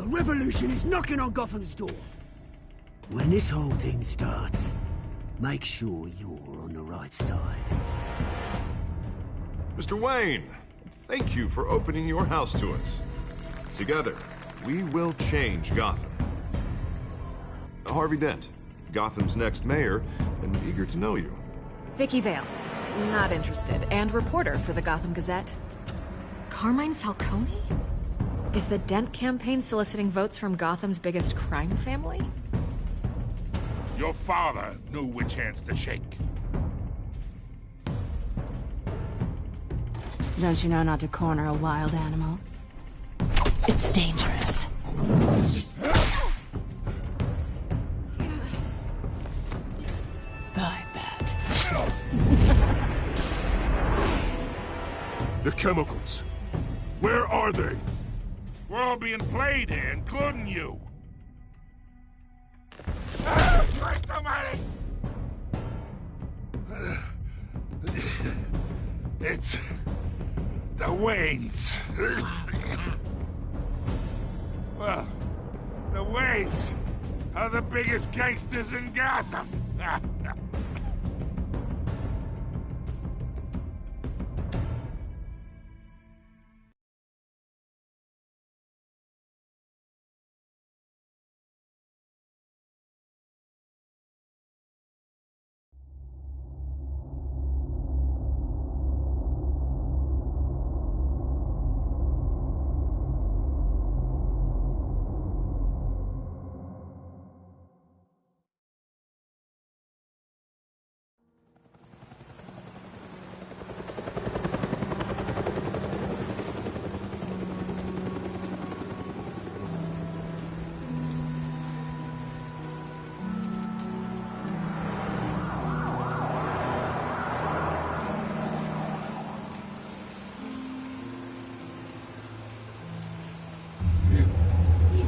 A revolution is knocking on Gotham's door. When this whole thing starts, make sure you're on the right side. Mr. Wayne, thank you for opening your house to us. Together, we will change Gotham. Harvey Dent, Gotham's next mayor, and eager to know you. Vicky Vale. Not interested. And reporter for the Gotham Gazette. Carmine Falcone? Is the Dent campaign soliciting votes from Gotham's biggest crime family? Your father knew which hands to shake. Don't you know not to corner a wild animal? It's dangerous. I bet. The chemicals. Where are they? We're all being played here, including you. Christ almighty! It's... the Waynes. Well, the Waynes are the biggest gangsters in Gotham.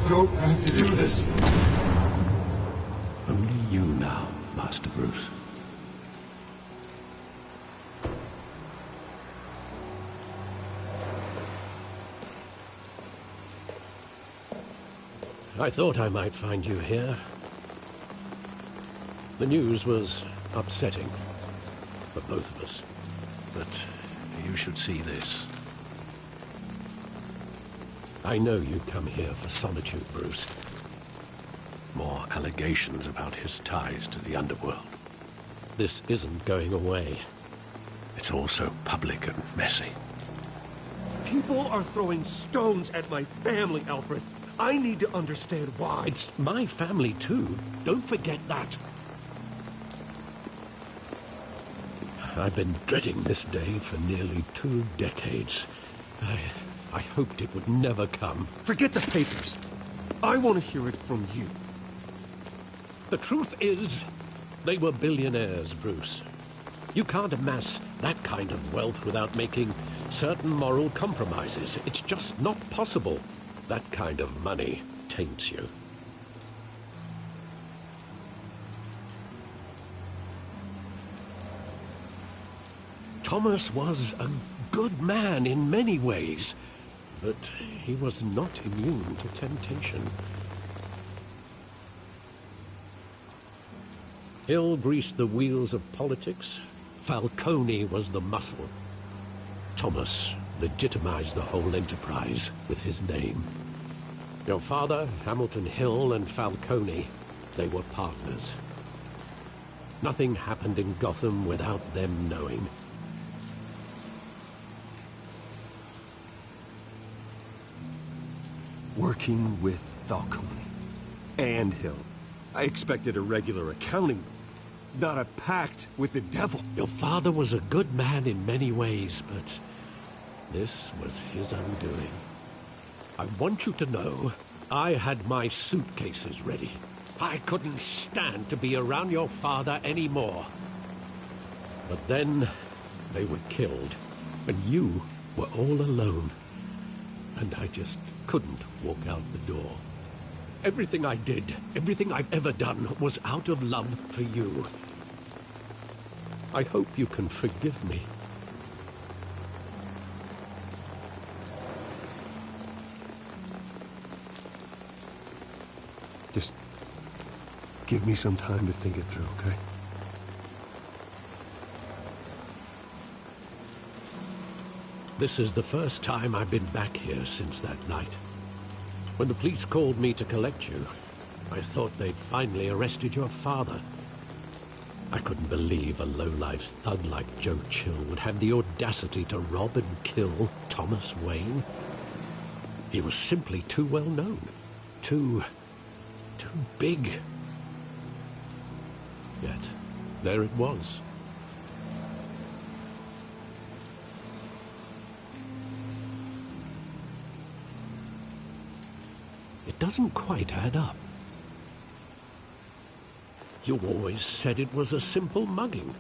Don't have to do this. Only you now, Master Bruce. I thought I might find you here. The news was upsetting for both of us. But you should see this. I know you come here for solitude, Bruce. More allegations about his ties to the underworld. This isn't going away. It's all so public and messy. People are throwing stones at my family, Alfred. I need to understand why. It's my family, too. Don't forget that. I've been dreading this day for nearly 2 decades. I hoped it would never come. Forget the papers. I want to hear it from you. The truth is, they were billionaires, Bruce. You can't amass that kind of wealth without making certain moral compromises. It's just not possible. That kind of money taints you. Thomas was a good man in many ways, but he was not immune to temptation. Hill greased the wheels of politics. Falcone was the muscle. Thomas legitimized the whole enterprise with his name. Your father, Hamilton Hill, and Falcone, they were partners. Nothing happened in Gotham without them knowing. Working with Falcone and Hill. I expected a regular accounting, not a pact with the devil. Your father was a good man in many ways, but this was his undoing. I want you to know, I had my suitcases ready. I couldn't stand to be around your father anymore. But then, they were killed, and you were all alone. And I just couldn't walk out the door. Everything I did, everything I've ever done, was out of love for you. I hope you can forgive me. Just give me some time to think it through, okay? This is the first time I've been back here since that night. When the police called me to collect you, I thought they'd finally arrested your father. I couldn't believe a low-life thug like Joe Chill would have the audacity to rob and kill Thomas Wayne. He was simply too well known. Too big. Yet, there it was. It doesn't quite add up. You always said it was a simple mugging.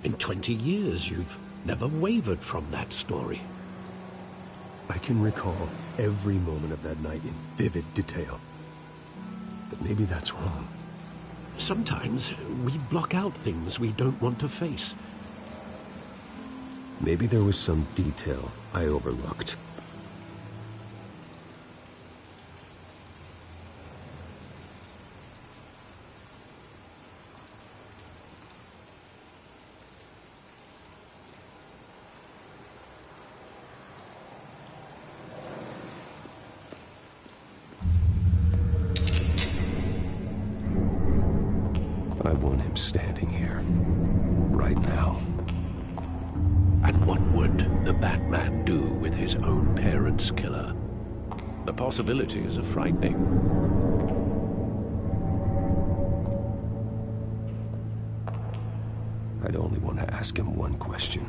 In 20 years, you've never wavered from that story. I can recall every moment of that night in vivid detail. But maybe that's wrong. Sometimes we block out things we don't want to face. Maybe there was some detail I overlooked. I want him standing here, right now. And what would the Batman do with his own parents' killer? The possibilities are frightening. I'd only want to ask him one question.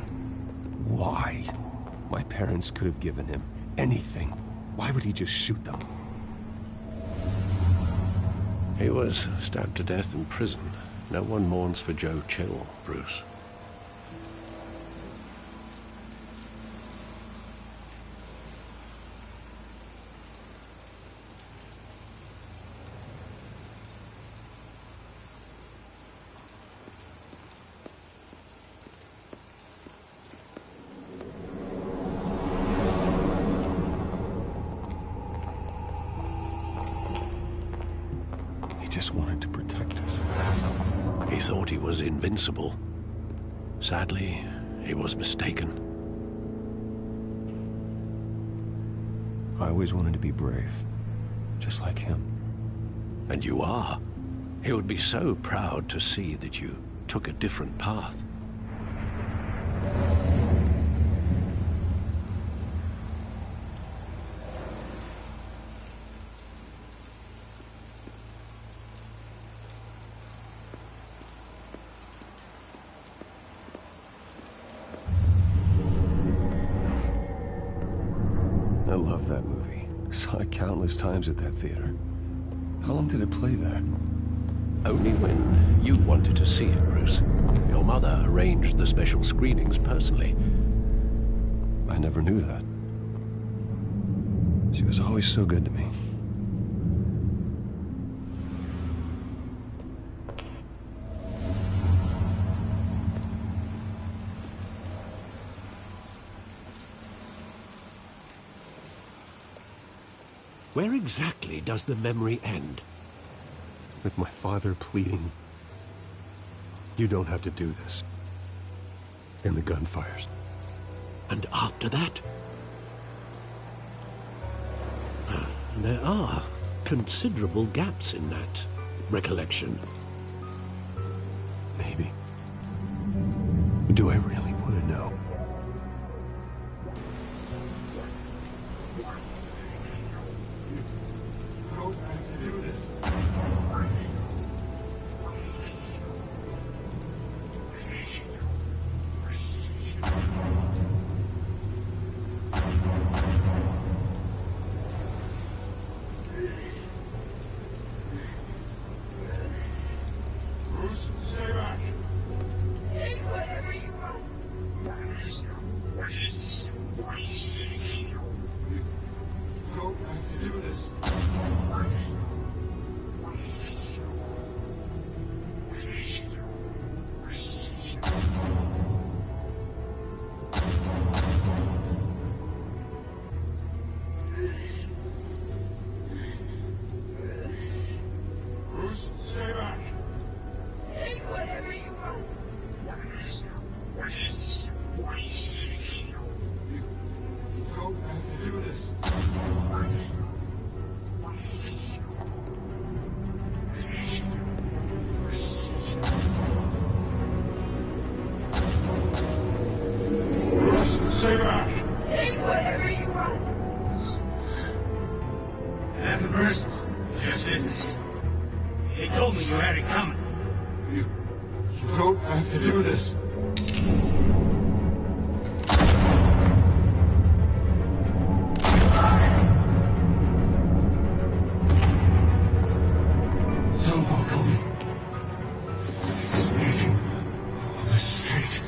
Why? My parents could have given him anything. Why would he just shoot them? He was stabbed to death in prison. No one mourns for Joe Chill, Bruce. He just wanted to protect us. He thought he was invincible. Sadly, he was mistaken. I always wanted to be brave, just like him. And you are. He would be so proud to see that you took a different path. I love that movie. Saw it countless times at that theater. How long did it play there? Only when you wanted to see it, Bruce. Your mother arranged the special screenings personally. I never knew that. She was always so good to me. Where exactly does the memory end? With my father pleading, "You don't have to do this." And the gun fires. And after that? There are considerable gaps in that recollection. Maybe. Do I really want to know? Bruce, stay back. Take whatever you want. personal. It's business. He told me you had it coming. You don't have to do this. No, Falcone. He's making a mistake.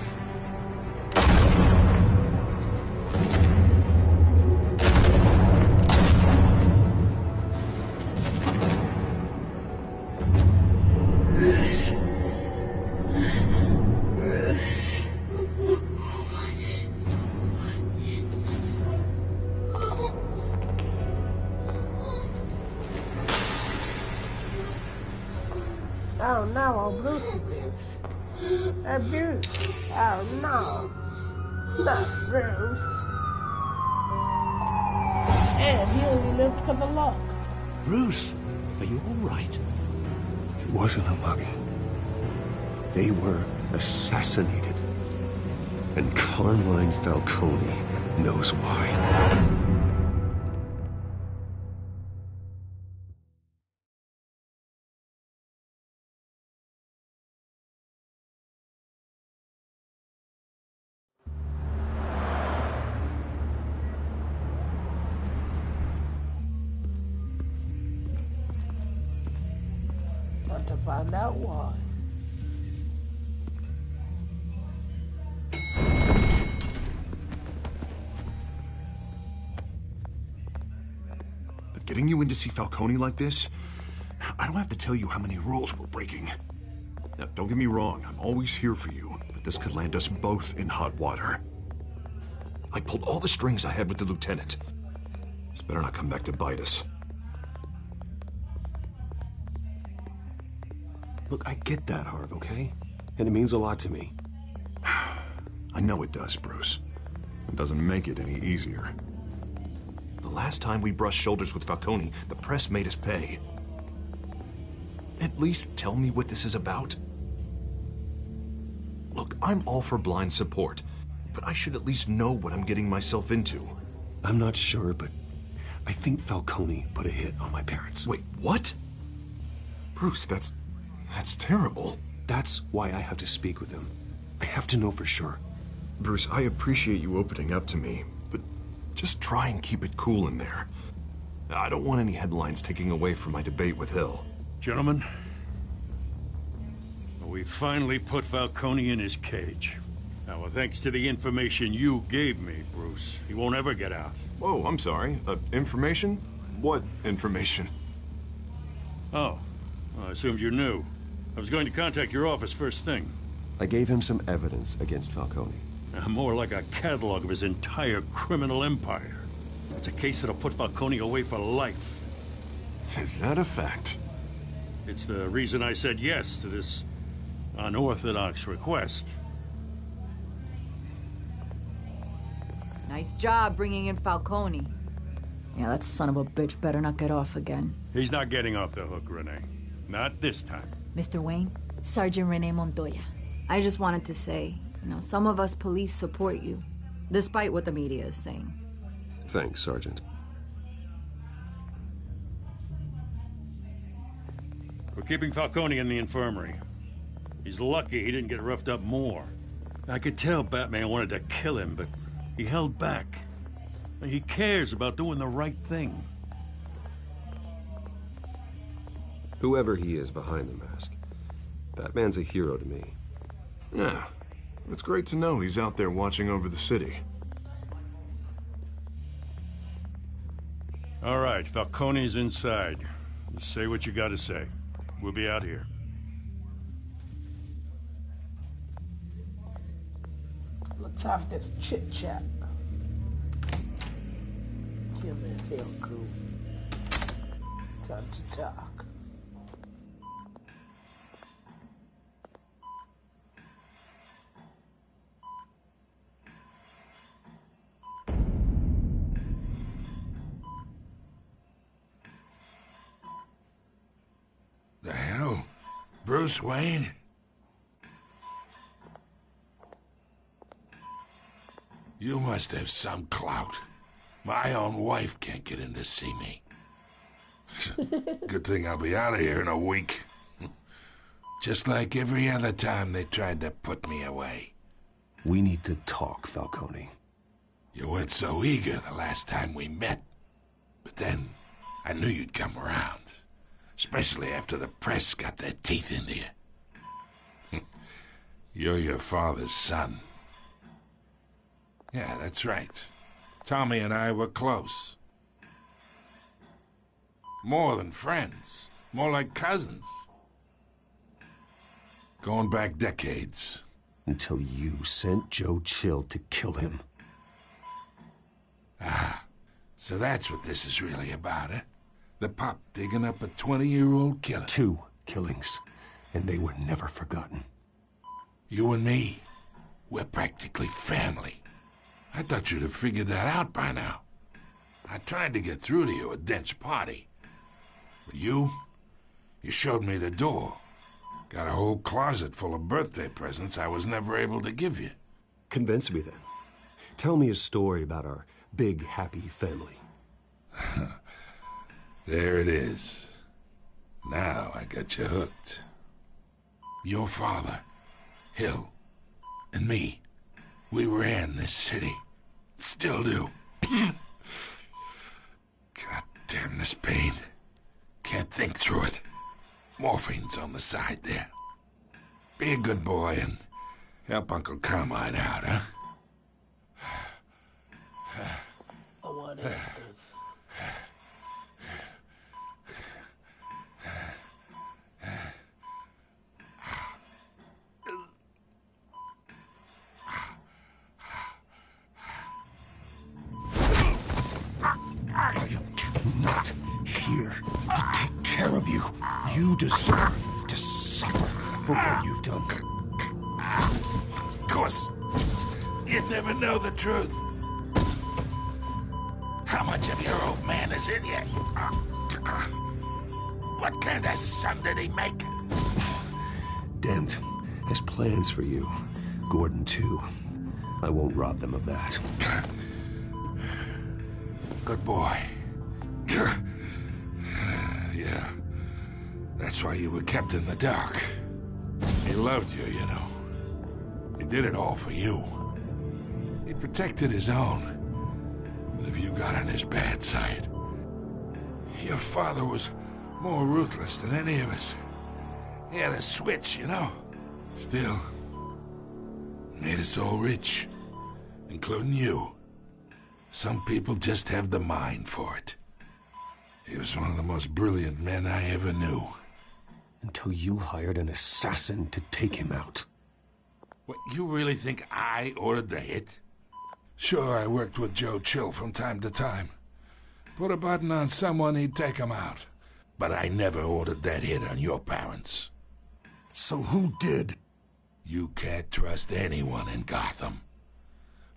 Oh no, oh Bruce abuse. Abuse. Oh no. Not Bruce. And he only lived because of luck. Bruce, are you all right? It wasn't a mug. They were assassinated. And Carmine Falcone knows why. But to find out why. But getting you in to see Falcone like this, I don't have to tell you how many rules we're breaking. Now, don't get me wrong, I'm always here for you, but this could land us both in hot water. I pulled all the strings I had with the lieutenant. This better not come back to bite us. Look, I get that, Harv, okay? And it means a lot to me. I know it does, Bruce. It doesn't make it any easier. The last time we brushed shoulders with Falcone, the press made us pay. At least tell me what this is about. Look, I'm all for blind support, but I should at least know what I'm getting myself into. I'm not sure, but I think Falcone put a hit on my parents. Wait, what? Bruce, that's terrible. That's why I have to speak with him. I have to know for sure. Bruce, I appreciate you opening up to me, but just try and keep it cool in there. I don't want any headlines taking away from my debate with Hill. Gentlemen, we finally put Falcone in his cage. Now, thanks to the information you gave me, Bruce, he won't ever get out. Oh, I'm sorry. Information? What information? Oh, well, I assumed you knew. I was going to contact your office first thing. I gave him some evidence against Falcone. More like a catalog of his entire criminal empire. It's a case that'll put Falcone away for life. Is that a fact? It's the reason I said yes to this unorthodox request. Nice job bringing in Falcone. Yeah, that son of a bitch better not get off again. He's not getting off the hook, Renee. Not this time. Mr. Wayne, Sergeant Renee Montoya. I just wanted to say, some of us police support you, despite what the media is saying. Thanks, Sergeant. We're keeping Falcone in the infirmary. He's lucky he didn't get roughed up more. I could tell Batman wanted to kill him, but he held back. He cares about doing the right thing. Whoever he is behind the mask, Batman's a hero to me. Yeah, it's great to know he's out there watching over the city. All right, Falcone's inside. You say what you gotta say. We'll be out here. Let's have this chit-chat. Give me feel cool. Time to talk. The hell? Bruce Wayne? You must have some clout. My own wife can't get in to see me. Good thing I'll be out of here in a week. Just like every other time they tried to put me away. We need to talk, Falcone. You weren't so eager the last time we met. But then, I knew you'd come around. Especially after the press got their teeth into you. You're your father's son. Yeah, that's right. Tommy and I were close. More than friends. More like cousins. Going back decades. Until you sent Joe Chill to kill him. Ah, so that's what this is really about, eh? The pup digging up a 20-year-old killer. 2 killings, and they were never forgotten. You and me, we're practically family. I thought you'd have figured that out by now. I tried to get through to you at Dent's party. But you showed me the door. Got a whole closet full of birthday presents I was never able to give you. Convince me then. Tell me a story about our big, happy family. There it is. Now I got you hooked. Your father, Hill, and me, we ran this city. Still do. God damn this pain. Can't think through it. Morphine's on the side there. Be a good boy and help Uncle Carmine out, huh? I want answers. I am not here to take care of you. You deserve to suffer for what you've done. Of course. You'd never know the truth. How much of your old man is in you? What kind of son did he make? Dent has plans for you. Gordon, too. I won't rob them of that. Good boy. Yeah. That's why you were kept in the dark. He loved you, you know. He did it all for you. He protected his own. But if you got on his bad side, your father was more ruthless than any of us. He had a switch, you know. Still, made us all rich, including you. Some people just have the mind for it. He was one of the most brilliant men I ever knew. Until you hired an assassin to take him out. What, you really think I ordered the hit? Sure, I worked with Joe Chill from time to time. Put a button on someone, he'd take him out. But I never ordered that hit on your parents. So who did? You can't trust anyone in Gotham.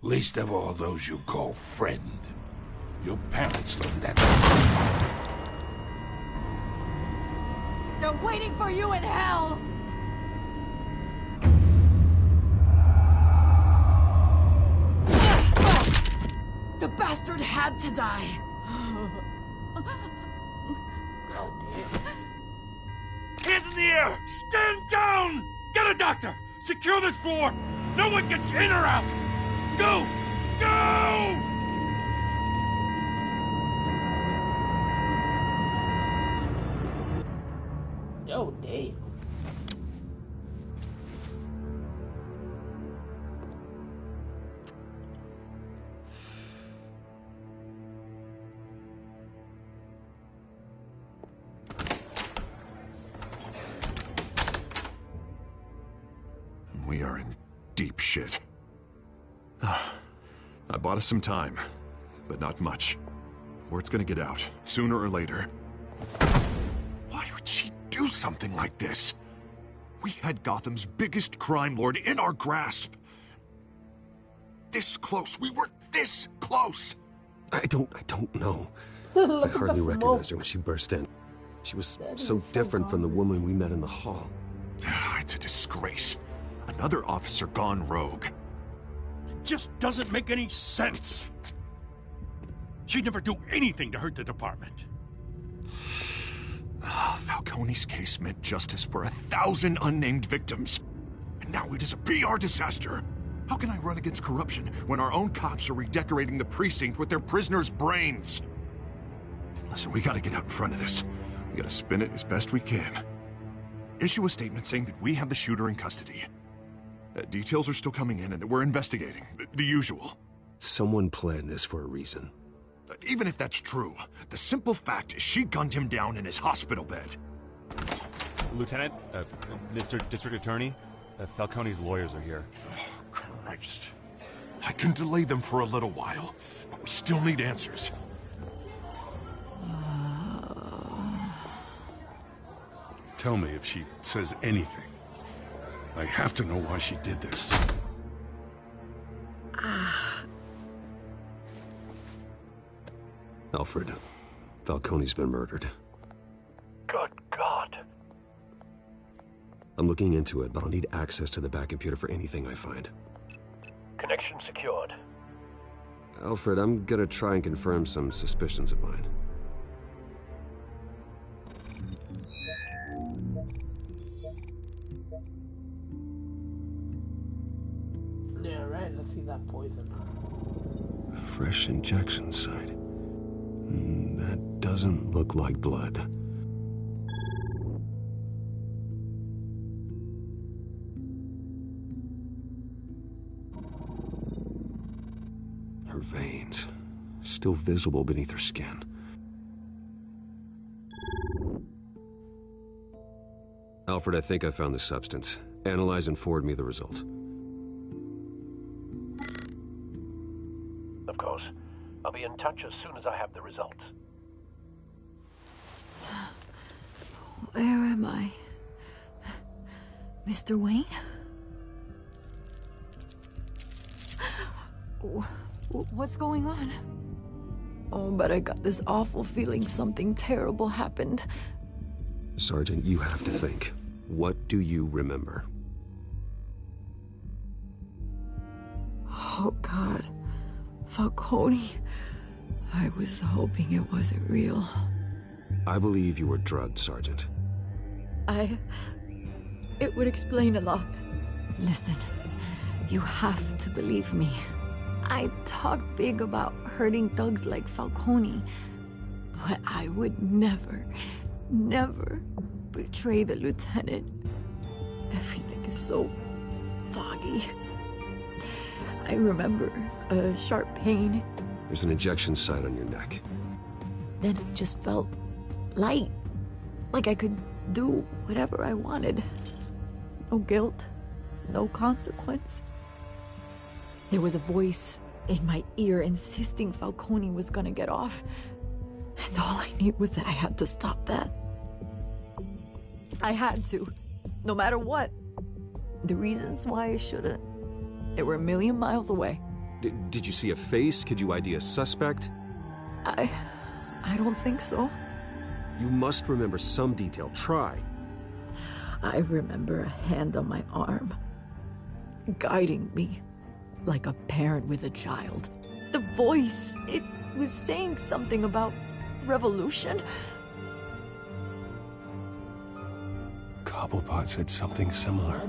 Least of all those you call friend. Your parents learned that. They're waiting for you in hell! The bastard had to die! Hands in the air! Stand down! Get a doctor! Secure this floor! No one gets in or out! Go! Go! Oh, damn. We are in deep shit. I bought us some time, but not much. Word's gonna get out, sooner or later. Why would she do something like this? We had Gotham's biggest crime lord in our grasp. This close. We were this close. I don't know. Look I at hardly the recognized smoke. her when she burst in. She was That so is so different from the woman we met in the hall. It's a disgrace. Another officer gone rogue. It just doesn't make any sense. She'd never do anything to hurt the department. Falcone's case meant justice for 1,000 unnamed victims. And now it is a PR disaster. How can I run against corruption when our own cops are redecorating the precinct with their prisoners' brains? Listen, we gotta get out in front of this. We gotta spin it as best we can. Issue a statement saying that we have the shooter in custody. Details are still coming in and that we're investigating. The usual. Someone planned this for a reason. Even if that's true, the simple fact is she gunned him down in his hospital bed. Lieutenant, Mr. District Attorney, Falcone's lawyers are here. Oh, Christ. I can delay them for a little while, but we still need answers. Tell me if she says anything. I have to know why she did this. Alfred, Falcone's been murdered. Good God. I'm looking into it, but I'll need access to the back computer for anything I find. Connection secured. Alfred, I'm gonna try and confirm some suspicions of mine. Yeah, right. Let's see that poison. Fresh injection site. That doesn't look like blood. Her veins, still visible beneath her skin. Alfred, I think I found the substance. Analyze and forward me the result. Of course. I'll be in touch as soon as I have the results. Where am I? Mr. Wayne? What's going on? Oh, but I got this awful feeling something terrible happened. Sergeant, you have to think. What do you remember? Oh, God. Falcone. I was hoping it wasn't real. I believe you were drugged, Sergeant. It would explain a lot. Listen, you have to believe me. I talk big about hurting thugs like Falcone, but I would never betray the lieutenant. Everything is so foggy. I remember a sharp pain. There's an injection site on your neck. Then it just felt light. Like I could do whatever I wanted. No guilt, no consequence. There was a voice in my ear insisting Falcone was gonna get off. And all I knew was that I had to stop that. I had to, no matter what. The reasons why I shouldn't, they were a million miles away. Did you see a face? Could you ID a suspect? I don't think so. You must remember some detail. Try. I remember a hand on my arm, guiding me like a parent with a child. The voice, it was saying something about revolution. Cobblepot said something similar.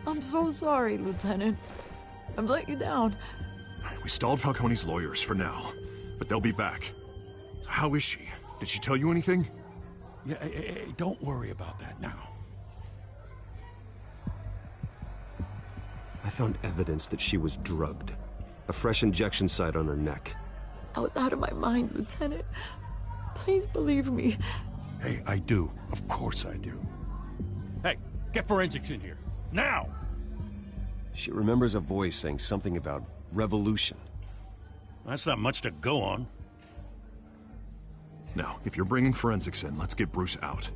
I'm so sorry, Lieutenant. I've let you down. We stalled Falcone's lawyers for now, but they'll be back. How is she? Did she tell you anything? Yeah, don't worry about that now. I found evidence that she was drugged. A fresh injection site on her neck. I was out of my mind, Lieutenant. Please believe me. Hey, I do. Of course I do. Hey, get forensics in here. Now! She remembers a voice saying something about revolution. That's not much to go on. Now, if you're bringing forensics in, let's get Bruce out.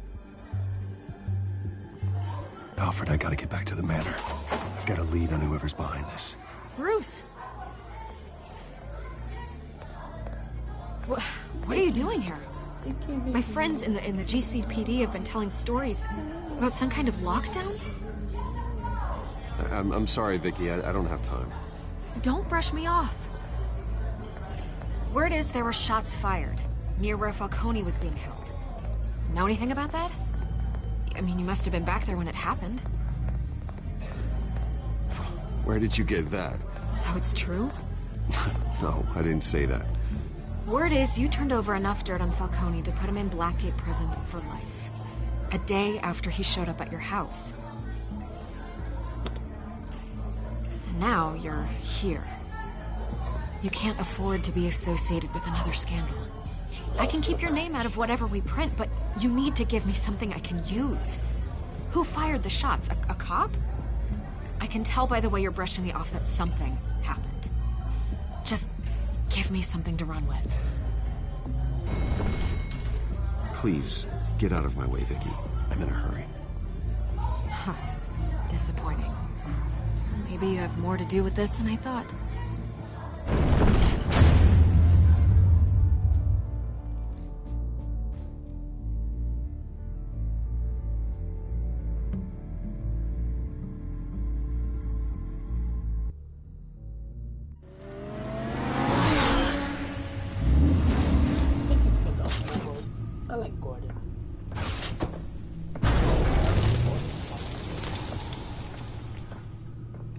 Alfred, I gotta get back to the manor. I've got a lead on whoever's behind this. Bruce! What are you doing here? My friends in the GCPD have been telling stories about some kind of lockdown? I'm sorry, Vicky. I don't have time. Don't brush me off. Word is there were shots fired, near where Falcone was being held. Know anything about that? I mean, you must have been back there when it happened. Where did you get that? So it's true? No, I didn't say that. Word is you turned over enough dirt on Falcone to put him in Blackgate Prison for life. A day after he showed up at your house. And now you're here. You can't afford to be associated with another scandal. I can keep your name out of whatever we print, but you need to give me something I can use. Who fired the shots? A cop? I can tell by the way you're brushing me off that something happened. Just give me something to run with. Please, get out of my way, Vicky. I'm in a hurry. Huh. Disappointing. Maybe you have more to do with this than I thought. I like Gordon.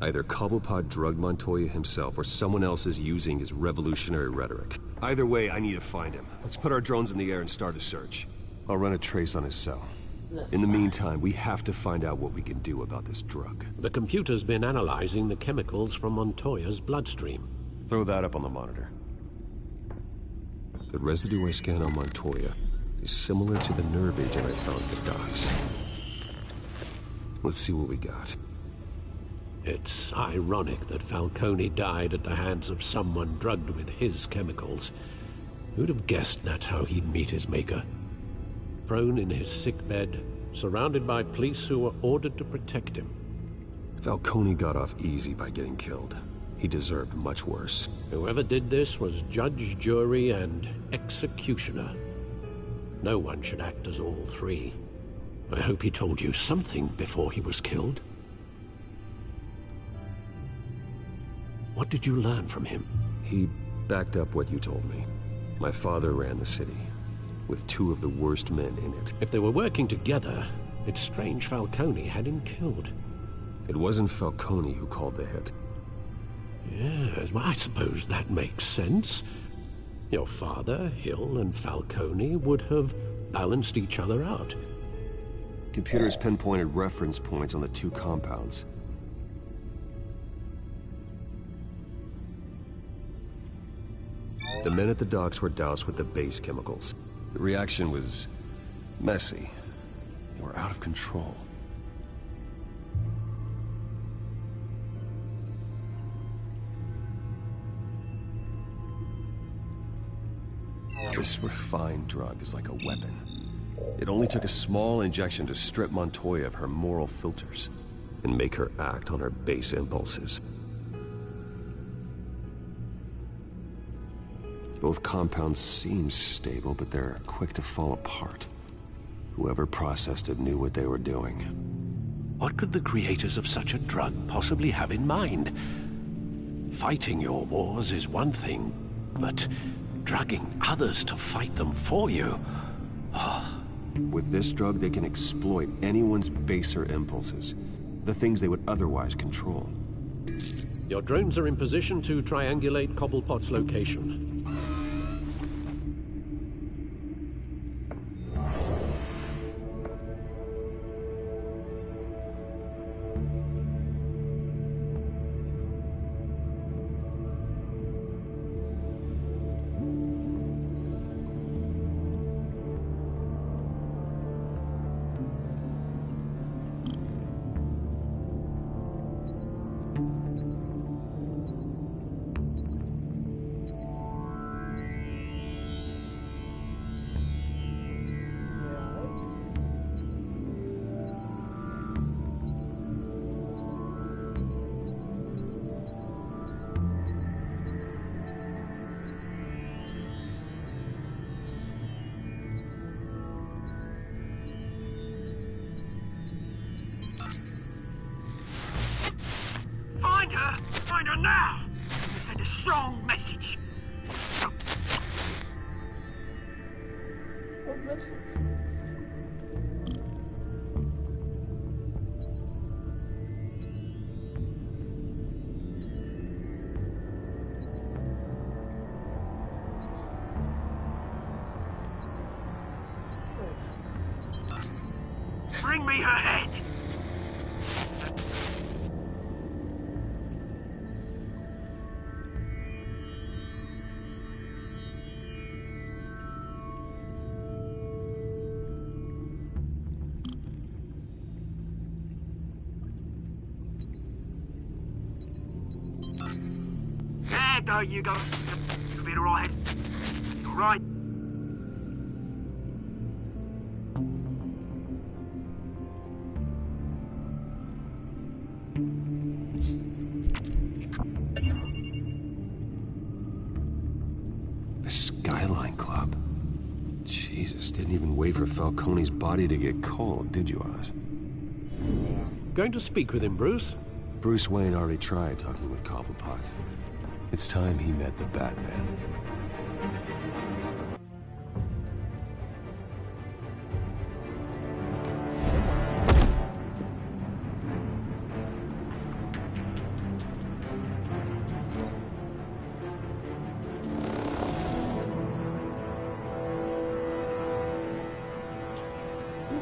Either Cobblepot drugged Montoya himself, or someone else is using his revolutionary rhetoric. Either way, I need to find him. Let's put our drones in the air and start a search. I'll run a trace on his cell. In the meantime, we have to find out what we can do about this drug. The computer's been analyzing the chemicals from Montoya's bloodstream. Throw that up on the monitor. The residue I scan on Montoya is similar to the nerve agent I found at the docks. Let's see what we got. It's ironic that Falcone died at the hands of someone drugged with his chemicals. Who'd have guessed that's how he'd meet his maker? Prone in his sickbed, surrounded by police who were ordered to protect him. Falcone got off easy by getting killed. He deserved much worse. Whoever did this was judge, jury, and executioner. No one should act as all three. I hope he told you something before he was killed. What did you learn from him? He backed up what you told me. My father ran the city, with two of the worst men in it. If they were working together, it's strange Falcone had him killed. It wasn't Falcone who called the hit. Yes, well, I suppose that makes sense. Your father, Hill, and Falcone would have balanced each other out. Computers pinpointed reference points on the two compounds. The men at the docks were doused with the base chemicals. The reaction was messy. They were out of control. This refined drug is like a weapon. It only took a small injection to strip Montoya of her moral filters and make her act on her base impulses. Both compounds seem stable, but they're quick to fall apart. Whoever processed it knew what they were doing. What could the creators of such a drug possibly have in mind? Fighting your wars is one thing, but drugging others to fight them for you? Oh. With this drug, they can exploit anyone's baser impulses, the things they would otherwise control. Your drones are in position to triangulate Cobblepot's location. me her head! There you go. Been alright. Right. The Skyline Club. Jesus, didn't even wait for Falcone's body to get cold, did you, Oz? Going to speak with him, Bruce? Bruce Wayne already tried talking with Cobblepot. It's time he met the Batman.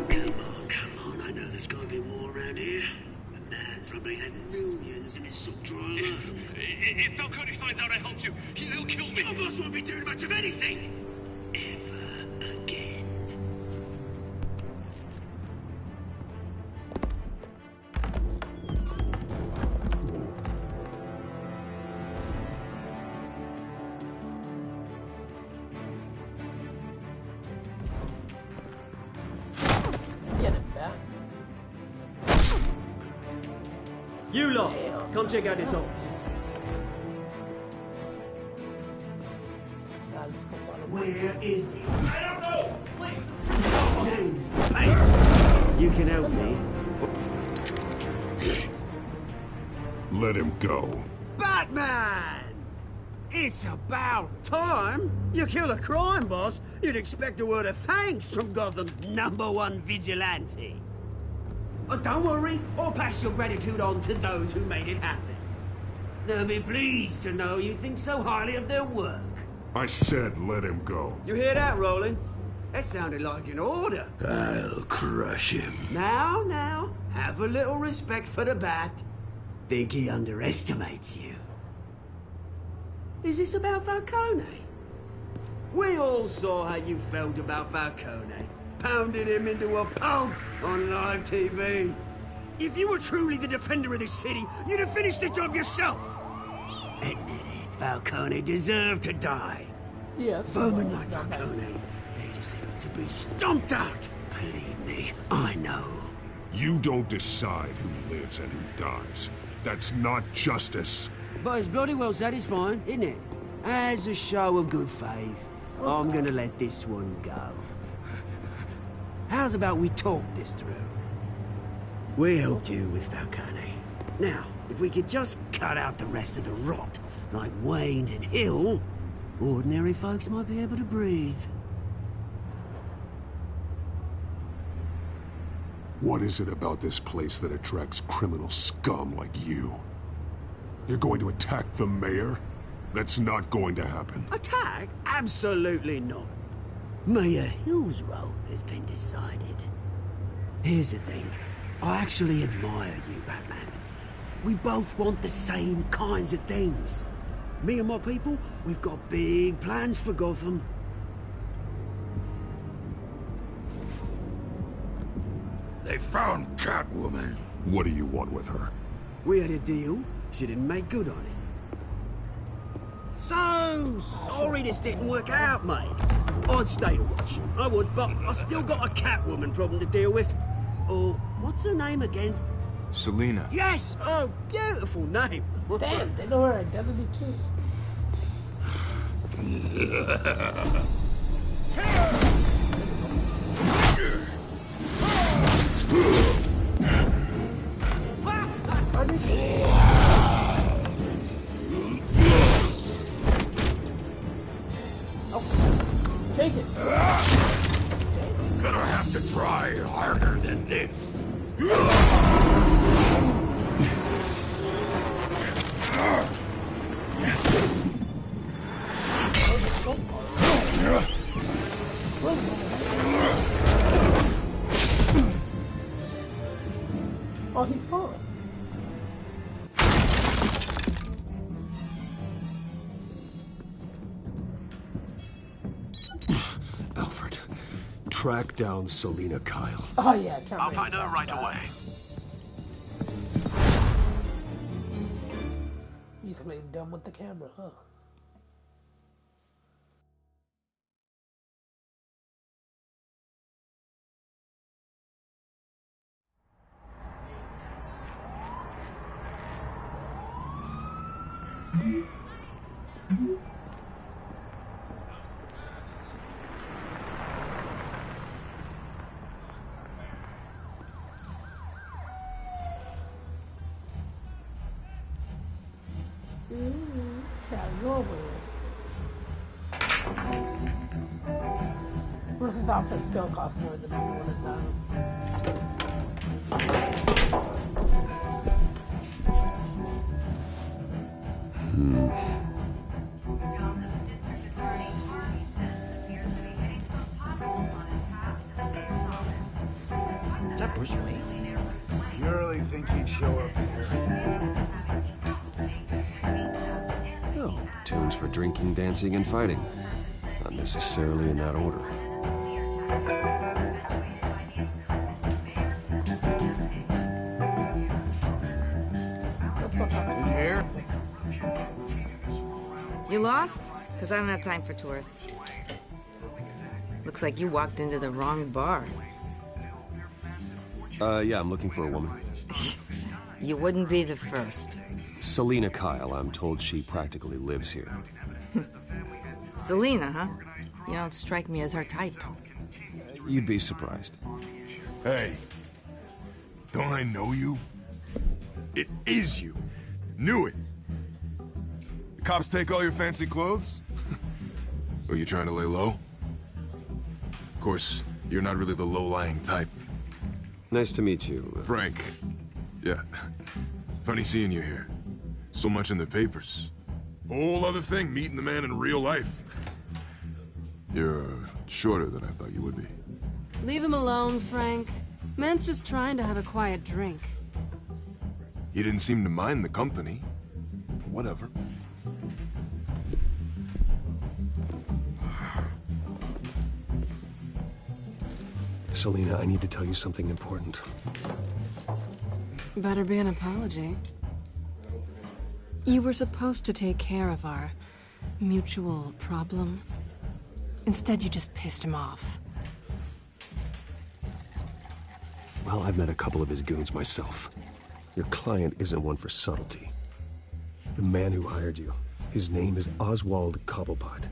Come on, I know there's gotta be more around here. The man probably had millions in his sock drawer alone. If Falcone finds out I helped you, he'll kill me. Your boss won't be doing much of anything! Ever again. Get it back. You lot, come check out this office. Where is he? I don't know! Please! Name's Payne. You can help me. Let him go. Batman! It's about time. You kill a crime boss, you'd expect a word of thanks from Gotham's #1 vigilante. Oh, don't worry, I'll pass your gratitude on to those who made it happen. They'll be pleased to know you think so highly of their work. I said let him go. You hear that, Roland? That sounded like an order. I'll crush him. Now, have a little respect for the Bat. Think he underestimates you. Is this about Falcone? We all saw how you felt about Falcone. Pounded him into a pulp on live TV. If you were truly the defender of this city, you'd have finished the job yourself. Admit it, Falcone deserved to die. Yes. Vermin like Falcone, they deserve to be stomped out. Believe me, I know. You don't decide who lives and who dies. That's not justice. But it's bloody well satisfying, isn't it? As a show of good faith, I'm gonna let this one go. How's about we talk this through? We helped you with Falcone. Now, if we could just cut out the rest of the rot, like Wayne and Hill, ordinary folks might be able to breathe. What is it about this place that attracts criminal scum like you? You're going to attack the mayor? That's not going to happen. Attack? Absolutely not. Mayor Hill's role has been decided. Here's the thing. I actually admire you, Batman. We both want the same kinds of things. Me and my people, we've got big plans for Gotham. They found Catwoman. What do you want with her? We had a deal. She didn't make good on it. So sorry this didn't work out, mate. I'd stay to watch. I would, but I still got a Catwoman problem to deal with. Oh, what's her name again? Selena. Yes! Oh, beautiful name. Damn, they know her identity too. Take it. Gonna have to try harder than this. Alfred, track down Selina Kyle. Oh yeah, I'll find her right away. You somebody dumb with the camera, huh? Casual wear. Bruce's outfit still costs more than everyone in Is that Bruce Wayne? You really think he'd show up here? Oh, tunes for drinking, dancing, and fighting. Not necessarily in that order. In here? You lost? Because I don't have time for tourists. Looks like you walked into the wrong bar. Yeah, I'm looking for a woman. You wouldn't be the first. Selina Kyle, I'm told she practically lives here. Selina, huh? You don't strike me as her type. You'd be surprised. Hey, don't I know you? It is you. Knew it. The cops take all your fancy clothes? Are you trying to lay low? Of course, you're not really the low-lying type. Nice to meet you. Frank. Yeah. Funny seeing you here. So much in the papers. Whole other thing, meeting the man in real life. You're shorter than I thought you would be. Leave him alone, Frank. Man's just trying to have a quiet drink. You didn't seem to mind the company. Whatever. Selina, I need to tell you something important. Better be an apology. You were supposed to take care of our mutual problem. Instead, you just pissed him off. Well, I've met a couple of his goons myself. Your client isn't one for subtlety. The man who hired you, his name is Oswald Cobblepot.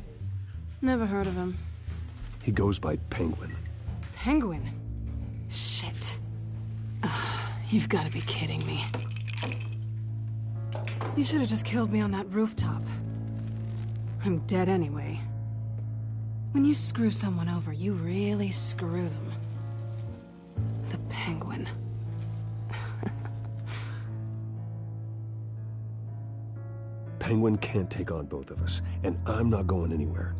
Never heard of him. He goes by Penguin. Penguin? Shit. Ugh, you've got to be kidding me. You should have just killed me on that rooftop. I'm dead anyway. When you screw someone over, you really screw them. The Penguin. Penguin can't take on both of us, and I'm not going anywhere.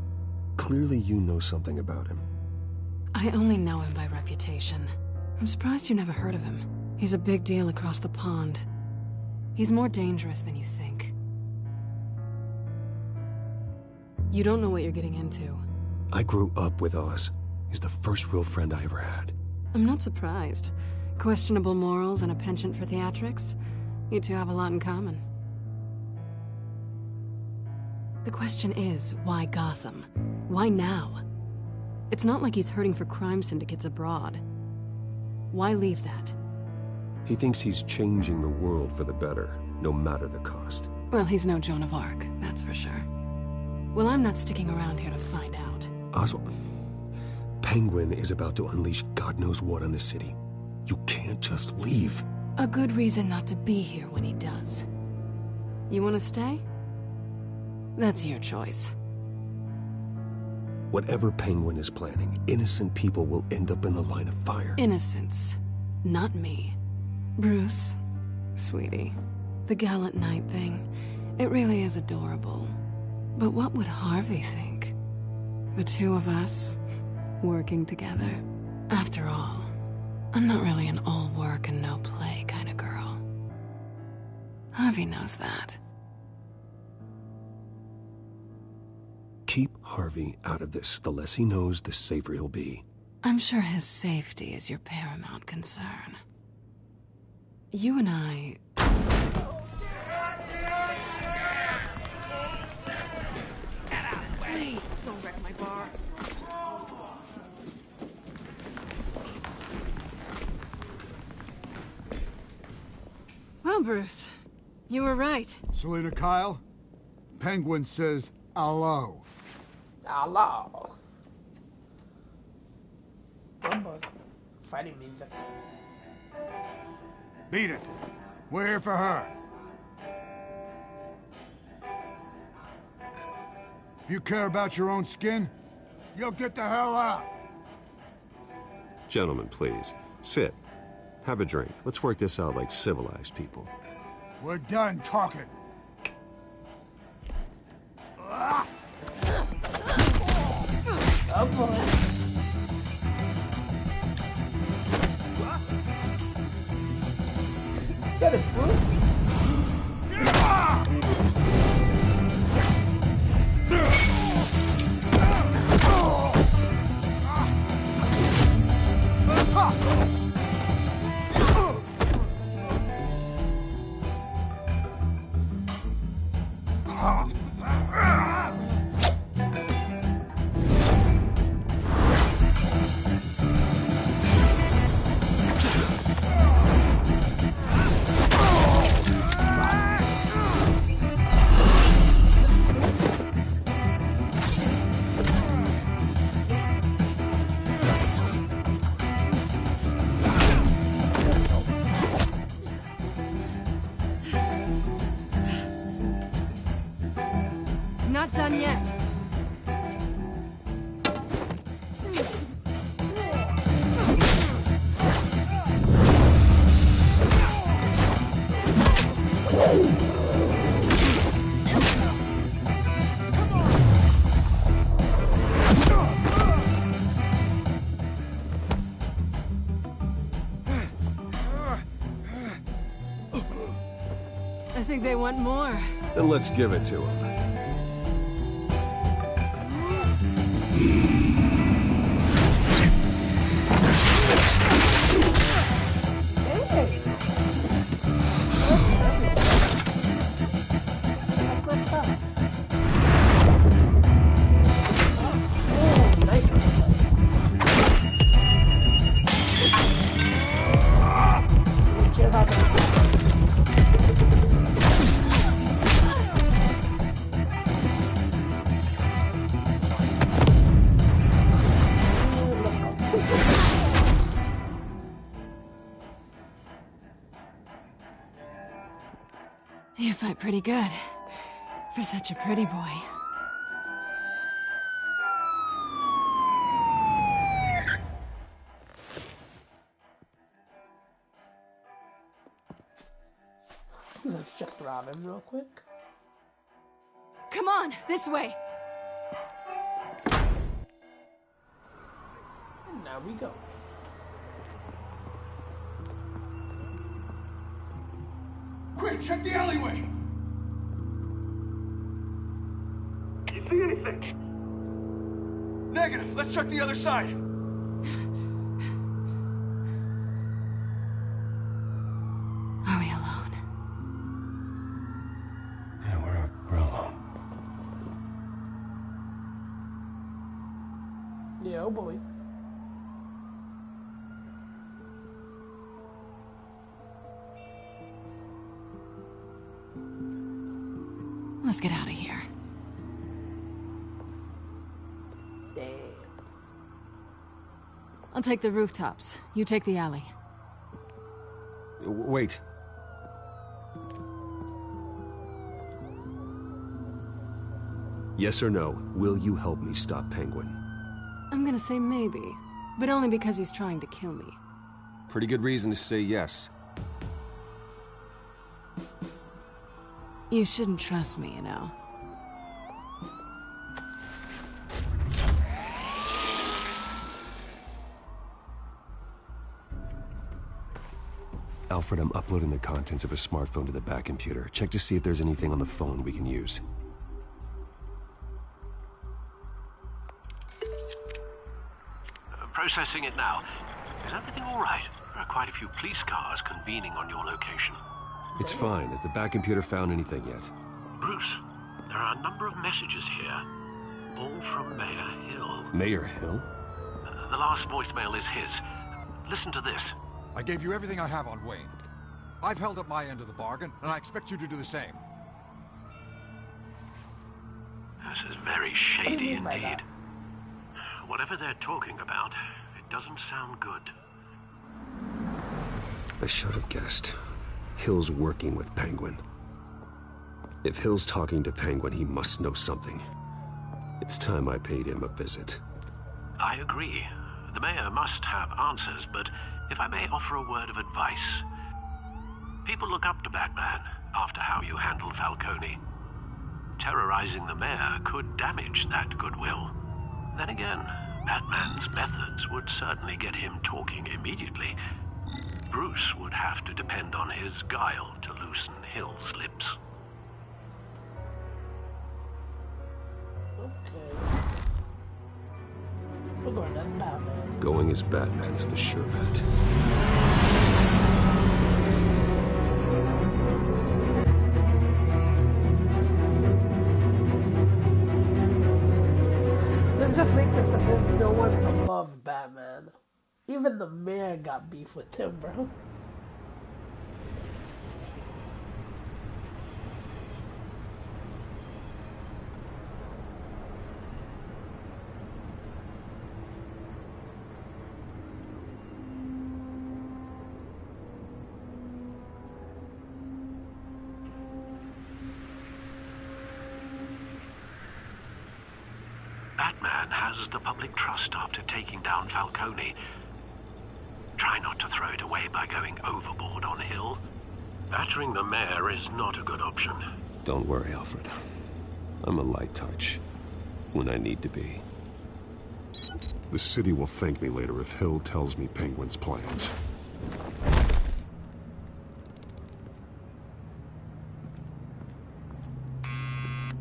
Clearly you know something about him. I only know him by reputation. I'm surprised you never heard of him. He's a big deal across the pond. He's more dangerous than you think. You don't know what you're getting into. I grew up with Oz. He's the first real friend I ever had. I'm not surprised. Questionable morals and a penchant for theatrics. You two have a lot in common. The question is, why Gotham? Why now? It's not like he's hurting for crime syndicates abroad. Why leave that? He thinks he's changing the world for the better, no matter the cost. Well, he's no Joan of Arc, that's for sure. Well, I'm not sticking around here to find out. Oswald, Penguin is about to unleash God knows what on the city. You can't just leave. A good reason not to be here when he does. You want to stay? That's your choice. Whatever Penguin is planning, innocent people will end up in the line of fire. Innocence. Not me. Bruce, sweetie, the gallant knight thing, it really is adorable. But what would Harvey think? The two of us, working together. After all, I'm not really an all work and no play kind of girl. Harvey knows that. keep Harvey out of this. The less he knows, the safer he'll be. I'm sure his safety is your paramount concern. You and I... Please, don't wreck my bar. Well, Bruce, you were right. Selina Kyle, Penguin says hello. Hello. Good boy. Fighting music. Beat it. We're here for her. If you care about your own skin, you'll get the hell out. Gentlemen, please. Sit. Have a drink. Let's work this out like civilized people. We're done talking. Oh boy. Get it, Bruce. Not done yet. I think they want more. Then let's give it to him. You fight pretty good. For such a pretty boy. Let's check around him real quick. Come on, this way. And now we go. Quick, check the alleyway! You see anything? Negative. Let's check the other side. Are we alone? Yeah, we're alone. Yeah, oh boy. Let's get out of here. Damn. I'll take the rooftops. You take the alley. Wait. Yes or no, will you help me stop Penguin? I'm gonna say maybe, but only because he's trying to kill me. Pretty good reason to say yes. You shouldn't trust me, you know. Alfred, I'm uploading the contents of a smartphone to the back computer. Check to see if there's anything on the phone we can use. Processing it now. Is everything all right? There are quite a few police cars convening on your location. It's fine. Has the back computer found anything yet? Bruce, there are a number of messages here. All from Mayor Hill. Mayor Hill? The last voicemail is his. Listen to this. I gave you everything I have on Wayne. I've held up my end of the bargain, and I expect you to do the same. This is very shady indeed. Whatever they're talking about, it doesn't sound good. I should have guessed. Hill's working with Penguin. If Hill's talking to Penguin, he must know something. It's time I paid him a visit. I agree. The mayor must have answers, but if I may offer a word of advice. People look up to Batman after how you handled Falcone. Terrorizing the mayor could damage that goodwill. Then again, Batman's methods would certainly get him talking immediately. Bruce would have to depend on his guile to loosen Hill's lips. We're going as Batman. Going as Batman is the sure bet. This just makes it so there's no one above Batman. Even the mayor got beef with him, bro. Batman has the public trust after taking down Falcone. Try not to throw it away by going overboard on Hill. Battering the mayor is not a good option. Don't worry, Alfred. I'm a light touch. When I need to be. The city will thank me later if Hill tells me Penguin's plans.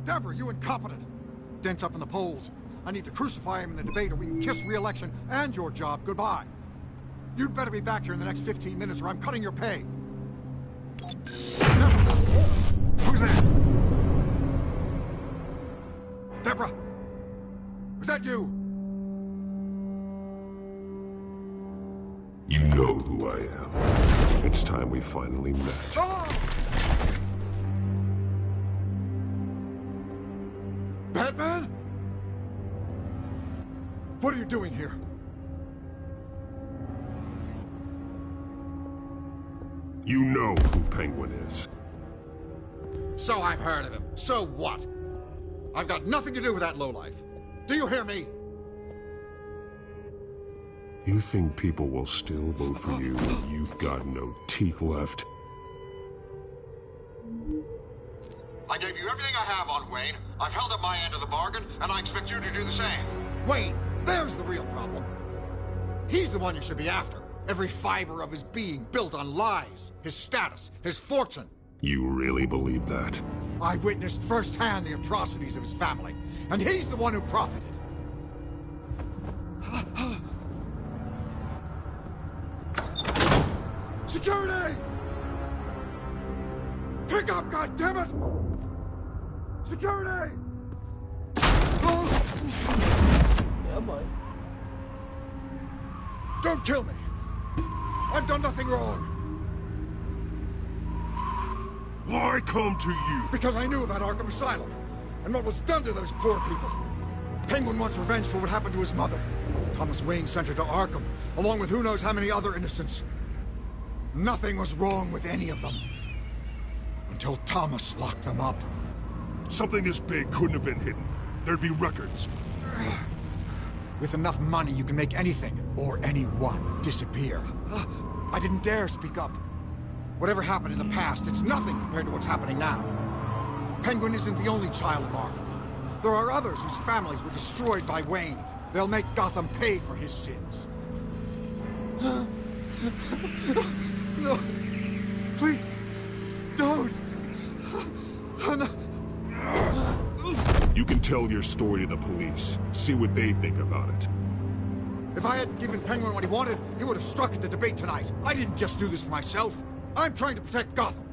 Deborah, you incompetent! Dent's up in the polls. I need to crucify him in the debate or we can kiss re-election and your job goodbye. You'd better be back here in the next 15 minutes or I'm cutting your pay. Deborah! Who's there? Deborah! Was that you? You know who I am. It's time we finally met. Oh! Batman? What are you doing here? You know who Penguin is. So I've heard of him. So what? I've got nothing to do with that lowlife. Do you hear me? You think people will still vote for you when you've got no teeth left? I gave you everything I have on Wayne. I've held up my end of the bargain, and I expect you to do the same. Wayne, there's the real problem. He's the one you should be after. Every fiber of his being built on lies, his status, his fortune. You really believe that? I witnessed firsthand the atrocities of his family, and he's the one who profited. Security! Pick up, goddammit! Security! Yeah, boy. Don't kill me! I've done nothing wrong! Why come to you? Because I knew about Arkham Asylum, and what was done to those poor people. Penguin wants revenge for what happened to his mother. Thomas Wayne sent her to Arkham, along with who knows how many other innocents. Nothing was wrong with any of them. Until Thomas locked them up. Something this big couldn't have been hidden. There'd be records. With enough money, you can make anything, or anyone, disappear. I didn't dare speak up. Whatever happened in the past, it's nothing compared to what's happening now. Penguin isn't the only child of Arkham. There are others whose families were destroyed by Wayne. They'll make Gotham pay for his sins. No. Please. Don't. No. You can tell your story to the police. See what they think about it. If I hadn't given Penguin what he wanted, he would have struck at the debate tonight. I didn't just do this for myself. I'm trying to protect Gotham.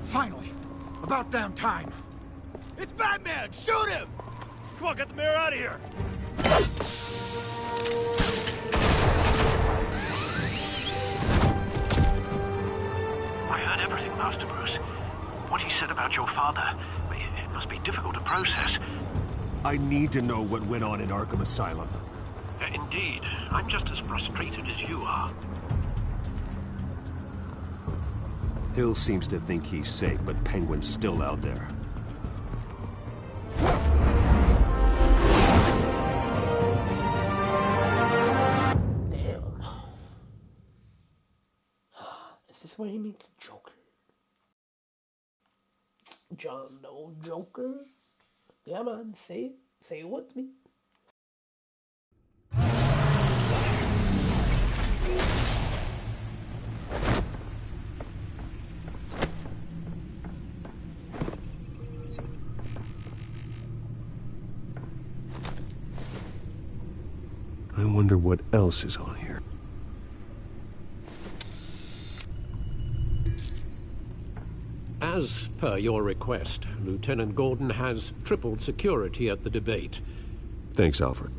Finally. About damn time. It's Batman! Shoot him! Come on, get the mayor out of here! I heard everything, Master Bruce. What he said about your father, it must be difficult to process. I need to know what went on in Arkham Asylum. Indeed. I'm just as frustrated as you are. Hill seems to think he's safe, but Penguin's still out there. Damn. Is this where he meets Joker? John Doe Joker? Yeah, man. Say it with me. I wonder what else is on here. As per your request, Lieutenant Gordon has tripled security at the debate. Thanks, Alfred.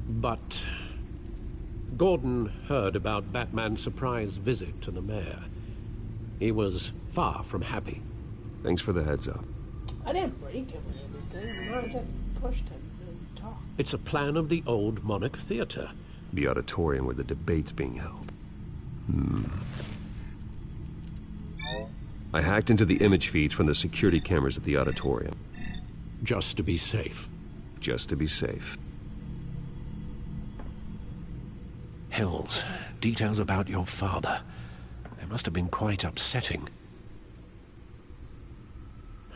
But Gordon heard about Batman's surprise visit to the mayor. He was far from happy. Thanks for the heads up. I didn't break him or anything. I just pushed him and talked. It's a plan of the old Monarch Theater. The auditorium where the debate's being held. I hacked into the image feeds from the security cameras at the auditorium. Just to be safe. Just to be safe. Hills, details about your father. They must have been quite upsetting.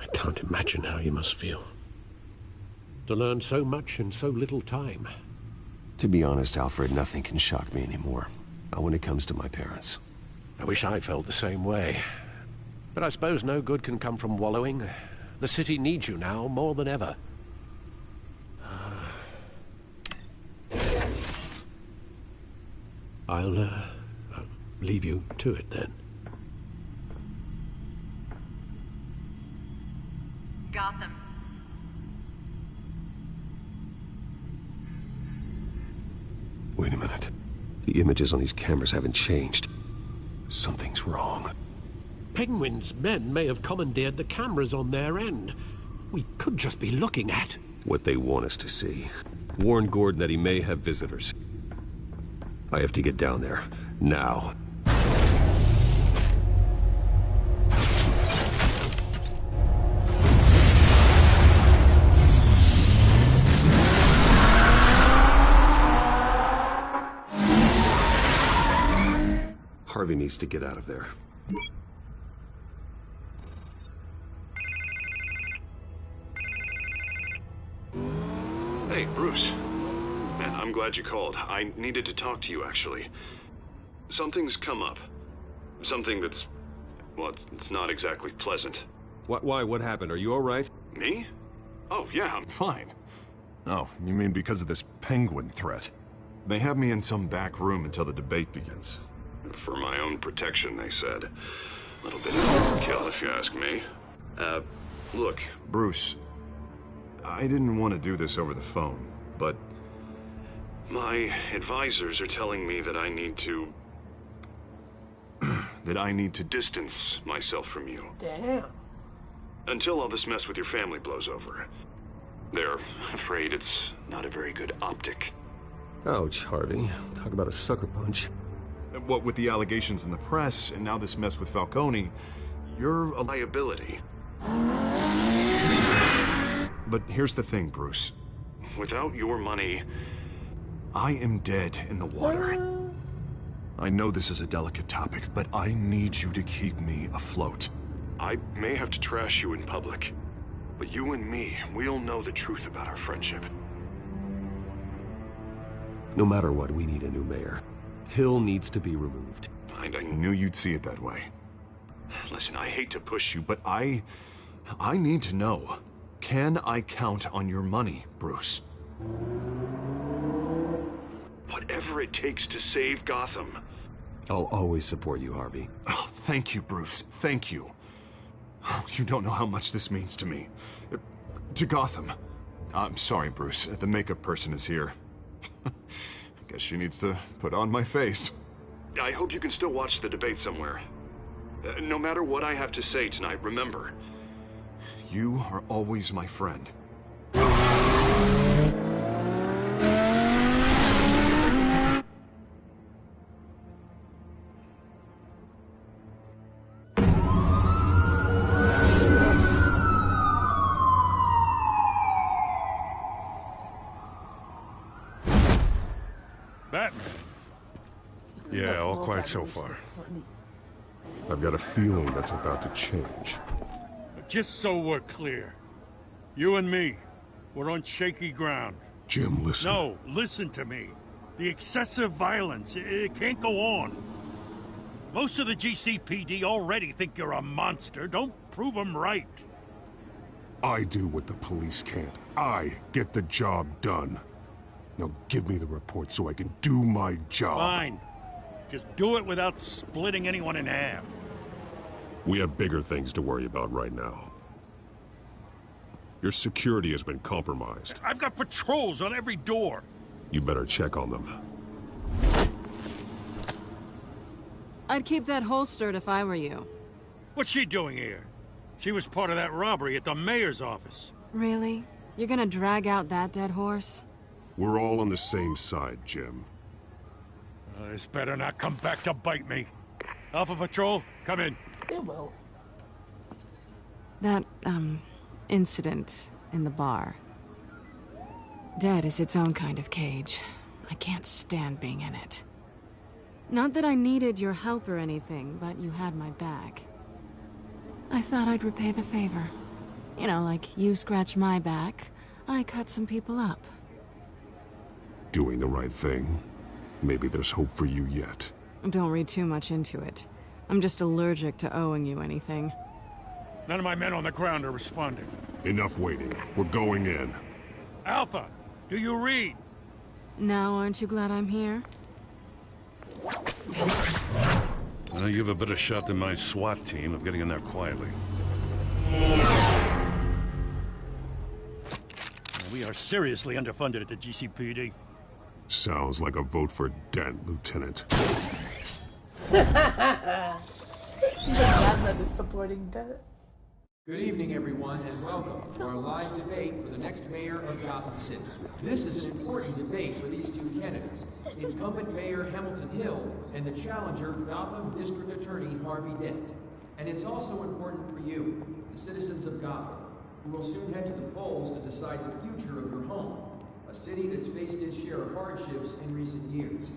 I can't imagine how you must feel. To learn so much in so little time. To be honest, Alfred, nothing can shock me anymore. Not when it comes to my parents. I wish I felt the same way. But I suppose no good can come from wallowing. The city needs you now more than ever. I'll leave you to it then. Gotham. Wait a minute. The images on these cameras haven't changed. Something's wrong. Penguin's men may have commandeered the cameras on their end. We could just be looking at what they want us to see. Warn Gordon that he may have visitors. I have to get down there. Now. Harvey needs to get out of there. Hey, Bruce. Man, I'm glad you called. I needed to talk to you, actually. Something's come up. Something that's... well, it's not exactly pleasant. Why? What happened? Are you all right? Me? Oh, yeah, I'm fine. Oh, you mean because of this Penguin threat? They have me in some back room until the debate begins. For my own protection, they said. A little bit of overkill, if you ask me. Look, Bruce, I didn't want to do this over the phone, but my advisors are telling me that I need to... that I need to distance myself from you. Damn. Until all this mess with your family blows over. They're afraid it's not a very good optic. Ouch, Harvey. Talk about a sucker punch. What with the allegations in the press, and now this mess with Falcone, you're a liability. But here's the thing, Bruce. Without your money, I am dead in the water. I know this is a delicate topic, but I need you to keep me afloat. I may have to trash you in public, but you and me, we'll know the truth about our friendship. No matter what, we need a new mayor. Hill needs to be removed. I knew you'd see it that way. Listen, I hate to push you, but I need to know. Can I count on your money, Bruce? whatever it takes to save Gotham. I'll always support you, Harvey. Oh, thank you, Bruce. Thank you. Oh, you don't know how much this means to me. To Gotham. I'm sorry, Bruce. The makeup person is here. Guess she needs to put on my face. I hope you can still watch the debate somewhere. No matter what I have to say tonight, remember, you are always my friend. Batman. Yeah, all quiet so far. I've got a feeling that's about to change. Just so we're clear, you and me, we're on shaky ground. Jim, listen. No, listen to me. The excessive violence, it can't go on. Most of the GCPD already think you're a monster. Don't prove them right. I do what the police can't. I get the job done. Now give me the report so I can do my job. Fine. Just do it without splitting anyone in half. We have bigger things to worry about right now. Your security has been compromised. I've got patrols on every door. You better check on them. I'd keep that holstered if I were you. What's she doing here? She was part of that robbery at the mayor's office. Really? You're gonna drag out that dead horse? We're all on the same side, Jim. This better not come back to bite me. Alpha Patrol, come in. It will. That, incident in the bar. Dead is its own kind of cage. I can't stand being in it. Not that I needed your help or anything, but you had my back. I thought I'd repay the favor. You know, like you scratch my back, I cut some people up. Doing the right thing. Maybe there's hope for you yet. Don't read too much into it. I'm just allergic to owing you anything. None of my men on the ground are responding. Enough waiting. We're going in. Alpha, do you read? Now aren't you glad I'm here? Well, you have a better shot than my SWAT team of getting in there quietly. We are seriously underfunded at the GCPD. Sounds like a vote for Dent, Lieutenant. Batman is supporting that. Good evening, everyone, and welcome to our live debate for the next mayor of Gotham City. This is an important debate for these two candidates, incumbent Mayor Hamilton Hill and the challenger, Gotham District Attorney Harvey Dent. And it's also important for you, the citizens of Gotham, who will soon head to the polls to decide the future of your home, a city that's faced its share of hardships in recent years.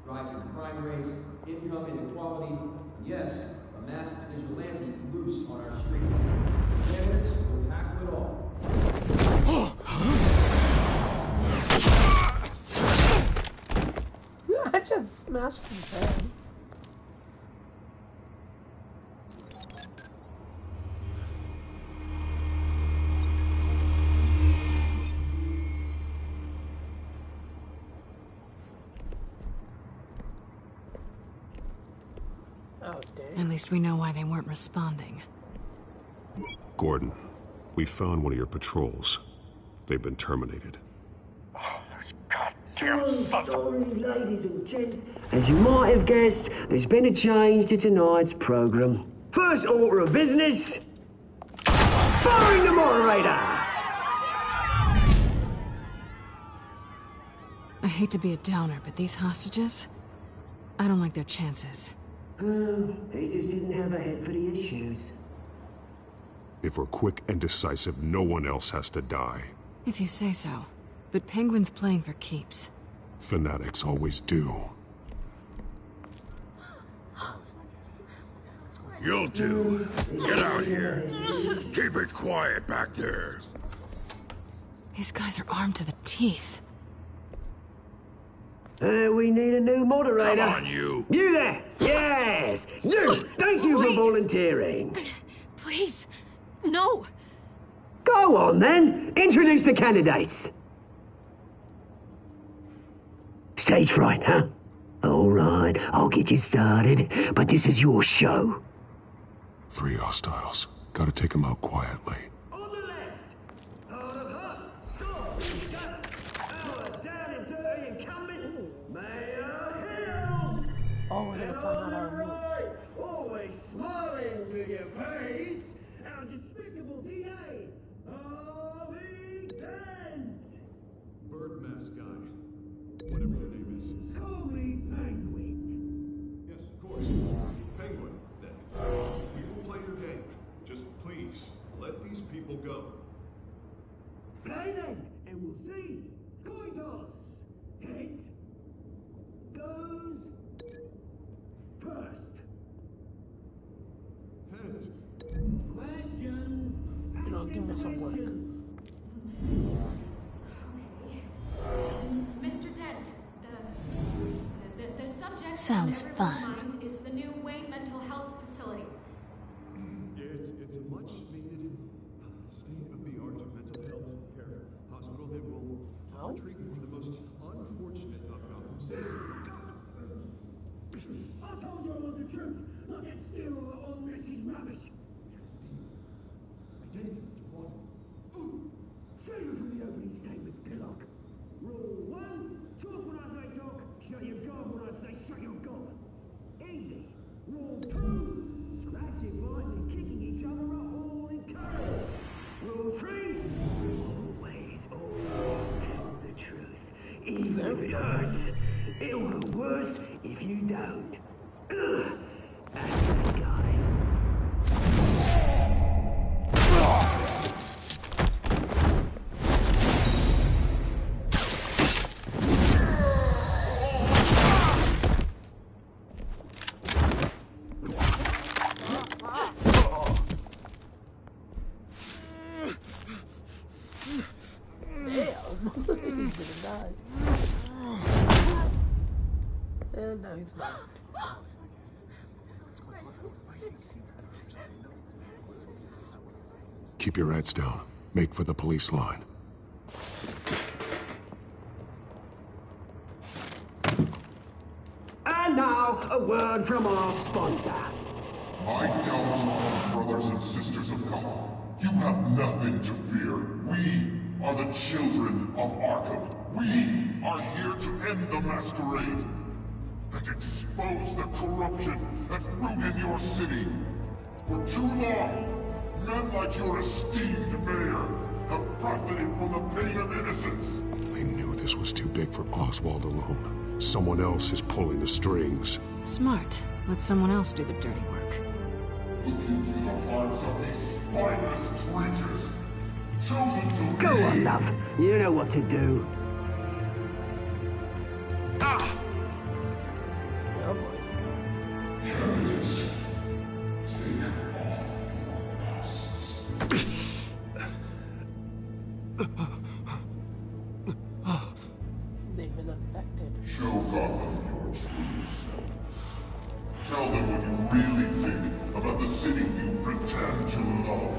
Rising crime rates, income inequality, and yes, a masked vigilante loose on our streets. Candidates will tackle it all. I just smashed his head. Oh, damn. At least we know why they weren't responding. Gordon, we found one of your patrols. They've been terminated. So sorry, ladies and gents. As you might have guessed, there's been a change to tonight's program. First order of business, firing the moderator! I hate to be a downer, but these hostages, I don't like their chances. He just didn't have a head for the issues. If we're quick and decisive, no one else has to die. If you say so. But Penguin's playing for keeps. Fanatics always do. You'll do. Get out here. Keep it quiet back there. These guys are armed to the teeth. We need a new moderator. Come on, you. You there! Yes! You! Thank you for volunteering. Please, no. Go on, then. Introduce the candidates. Stage fright, huh? All right, I'll get you started, but this is your show. 3 hostiles. Gotta take them out quietly. Oh, we're gonna find out our roots. Always smiling to your face. Our despicable DA, Harvey Dent. Bird mask guy. Whatever your name is. Call me Penguin. Yes, of course. Penguin, then. We will play your game. Just please, let these people go. Play then, and we'll see. Coin toss. Heads goes first. Heads. Questions. You know, give me some work. Mr. Dent, the subject Sounds on everyone's fun. mind is the new Wayne Mental Health Facility. Yeah, it's a much needed state-of-the-art mental health care hospital that will offer treatment for the most unfortunate of Gotham citizens. I told you I want the truth. Not get still all this is rubbish. I gave you what you wanted. Save it from the opening statements, Pillock. Rule 1, talk when I say talk, shut your gob when I say shut your gob. Easy. Rule 2, scratching, biting, and kicking each other are all encouraged. Rule 3, always tell the truth, even if it hurts. It'll hurt worse if you don't. That's that guy. No, he's not. Keep your heads down. Make for the police line. And now, a word from our sponsor. My downtrodden brothers and sisters of Gotham, you have nothing to fear. We are the children of Arkham. We are here to end the masquerade and expose the corruption that ruined your city. For too long, men like your esteemed mayor have profited from the pain of innocence. I knew this was too big for Oswald alone. Someone else is pulling the strings. Smart. Let someone else do the dirty work. Look into the hearts of these spineless creatures, chosen to Go lead. on, love. You know what to do. Candidates, take off your masks. They've been infected. Show Gotham your true self. Tell them what you really think about the city you pretend to love.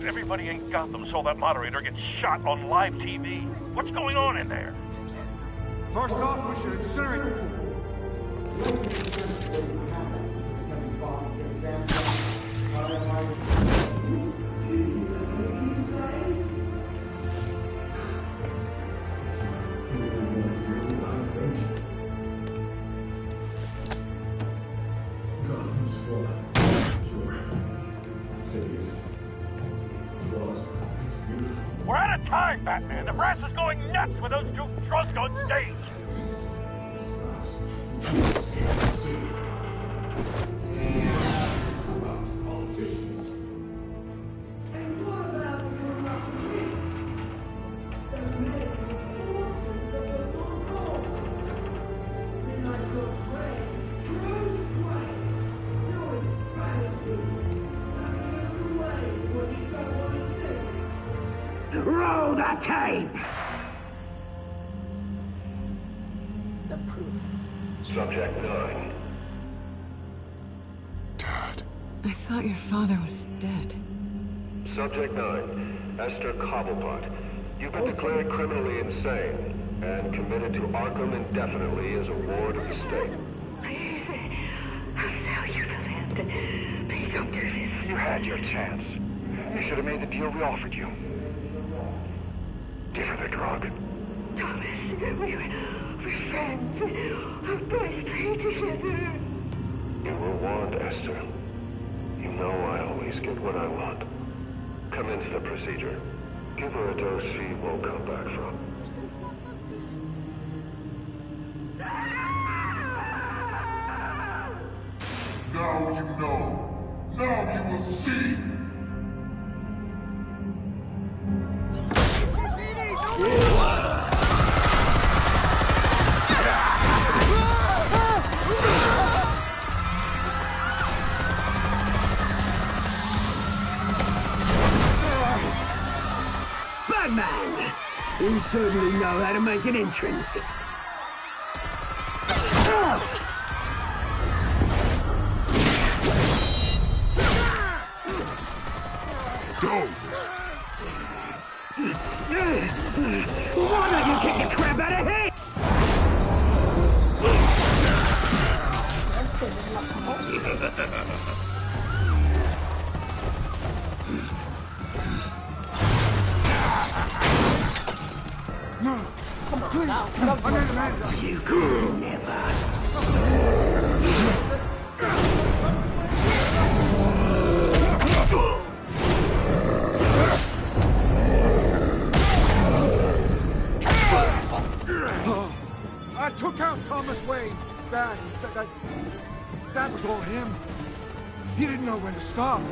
Everybody in Gotham saw that moderator get shot on live TV. What's going on in there? First off, we should incinerate the pool. Gotham's full. Sure. City is lost. We're out of time, Batman. The brass is going nuts with those two drunks on stage. Roll the tape! The proof. Subject 9. I thought your father was dead. Subject 9. Esther Cobblepot. You've been declared criminally insane. and committed to Arkham indefinitely as a ward of the state. Please, I'll sell you the land. Please don't do this. You had your chance. You should have made the deal we offered you. Give her the drug. Thomas, we're friends. Our boys play together. You were warned, Esther. You know I always get what I want. Commence the procedure. Give her a dose she won't come back from. Now you know. Now you will see. Batman! You certainly know how to make an entrance. Go! Why don't you kick the crap out of him? No! Please! I need a man! You could never. I took out Thomas Wayne. That was all him. He didn't know when to stop.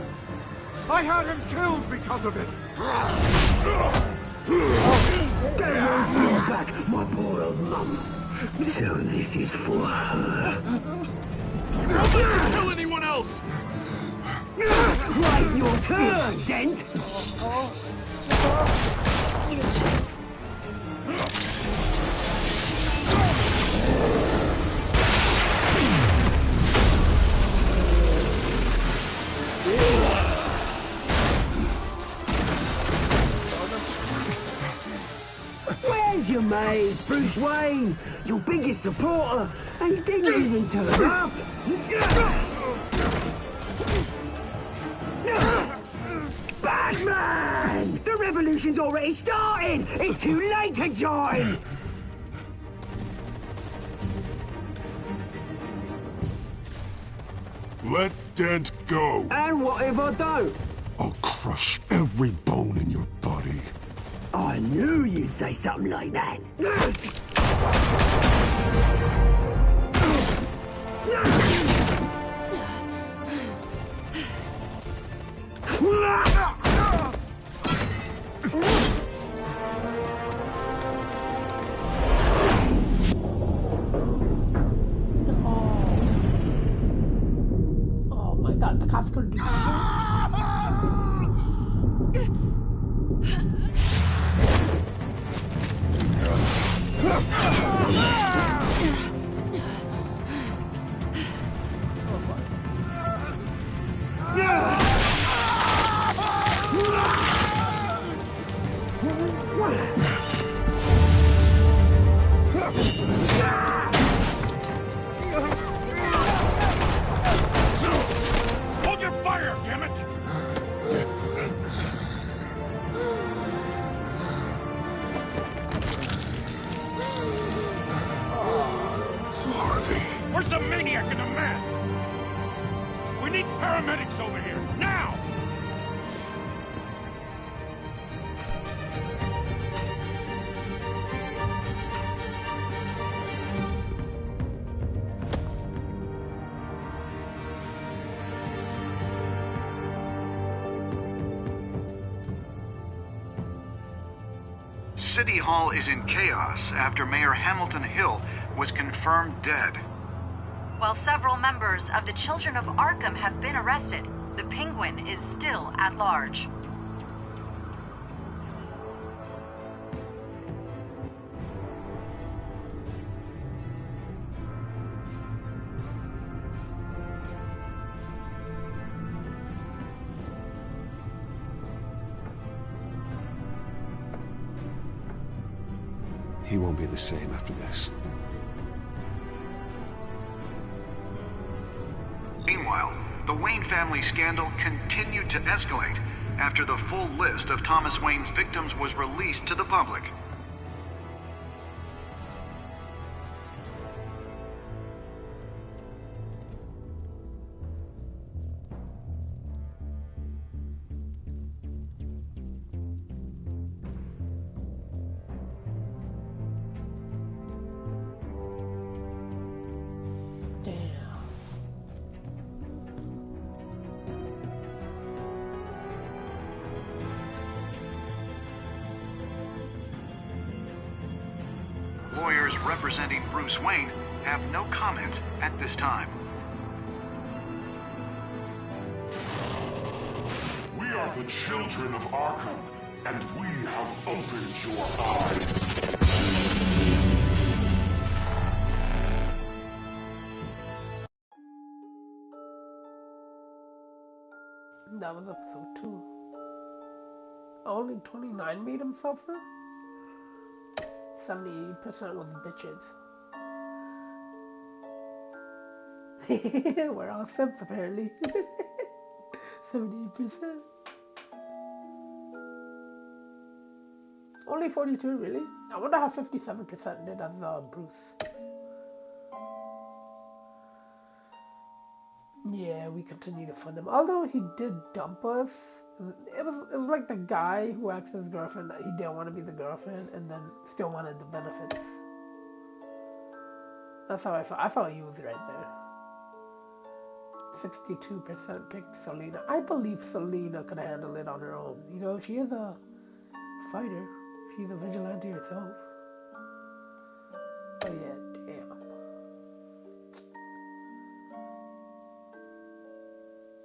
I had him killed because of it. Get away back, my poor old mum. So this is for her. Don't let you kill anyone else! Right, your turn, Dent. Where's your mate, Bruce Wayne? Your biggest supporter, and he didn't even turn up. Batman! The revolution's already started! It's too late to join! Let Dent go. And what if I don't? I'll crush every bone in your body. I knew you'd say something like that. Oh my god, the cops gonna do Hold your fire, damn it! Harvey. Where's the maniac in the mask? We need paramedics over here, now! City Hall is in chaos after Mayor Hamilton Hill was confirmed dead. While several members of the Children of Arkham have been arrested, the Penguin is still at large. He won't be the same after this. Meanwhile, the Wayne family scandal continued to escalate after the full list of Thomas Wayne's victims was released to the public. Lawyers representing Bruce Wayne have no comment at this time. We are the children of Arkham, and we have opened your eyes. That was episode 2. Only 29 made him suffer? 70% was bitches. We're all simps apparently. 78%. Only 42 really? I wonder how 57% did as Bruce. Yeah, we continue to fund him. Although he did dump us, it was like the guy who asked his girlfriend that he didn't want to be the girlfriend and then still wanted the benefits. That's how I felt. I felt used right there. 62% picked Selena. I believe Selena could handle it on her own. You know, she is a fighter. She's a vigilante herself. Oh yeah, damn.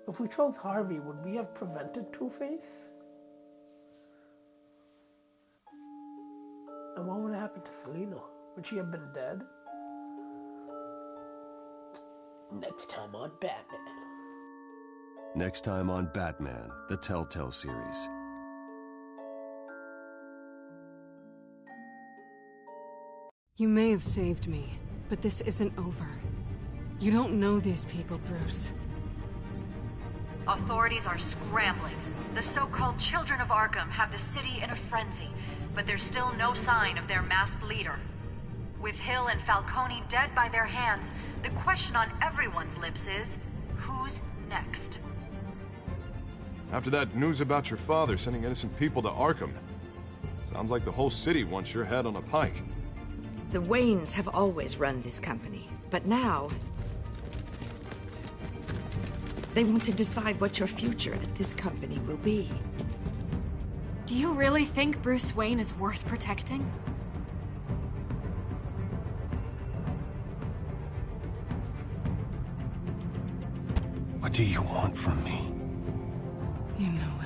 If we chose Harvey, would we have prevented Two-Face? And what would have happened to Selena? Would she have been dead? Next time on Batman. Next time on Batman, the Telltale series. You may have saved me, but this isn't over. You don't know these people, Bruce. Authorities are scrambling. The so-called Children of Arkham have the city in a frenzy, but there's still no sign of their masked leader. With Hill and Falcone dead by their hands, the question on everyone's lips is, who's next? After that news about your father sending innocent people to Arkham, sounds like the whole city wants your head on a pike. The Waynes have always run this company, but now they want to decide what your future at this company will be. Do you really think Bruce Wayne is worth protecting? What do you want from me? You know